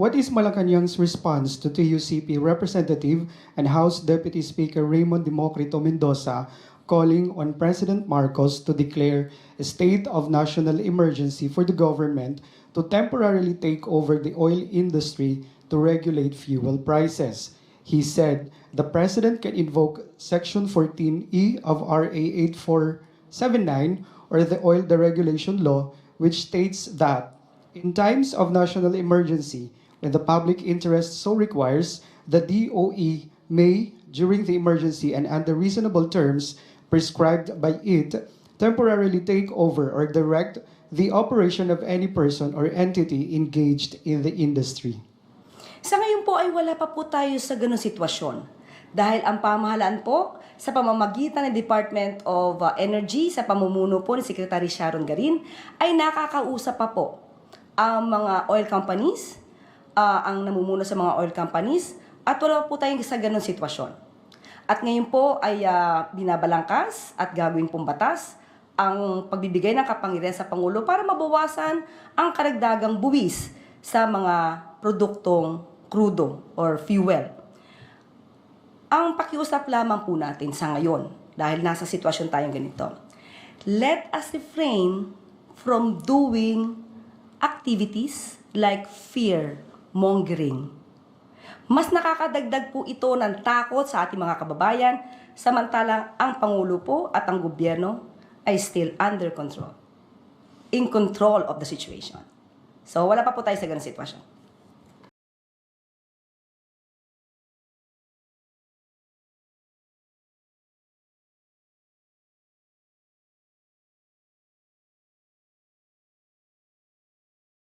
What is Malacanang's response to TUCP Representative and House Deputy Speaker Raymond Democrito Mendoza calling on President Marcos to declare a state of national emergency for the government to temporarily take over the oil industry to regulate fuel prices? He said the President can invoke Section 14E of RA 8479 or the Oil Deregulation Law, which states that in times of national emergency, when the public interest so requires, the DOE may, during the emergency and under reasonable terms prescribed by it, temporarily take over or direct the operation of any person or entity engaged in the industry. Sa ngayon po ay wala pa po tayo sa ganung sitwasyon. Dahil ang pamahalaan po sa pamamagitan ng Department of Energy sa pamumuno po ni Secretary Sharon Garin ay nakakausap pa po ang mga oil companies, ang namumuno sa mga oil companies, at wala po tayong sa ganung sitwasyon. At ngayon po ay binabalangkas at gagawin pong batas ang pagbibigay ng kapangyarihan sa Pangulo para mabawasan ang karagdagang buwis sa mga produktong crudo or fuel. Ang pakiusap lamang po natin sa ngayon, dahil nasa sitwasyon tayong ganito, let us refrain from doing activities like fear-mongering. Mas nakakadagdag po ito ng takot sa ating mga kababayan, samantalang ang Pangulo po at ang gobyerno ay still under control. In control of the situation. So wala pa po tayo sa ganung sitwasyon.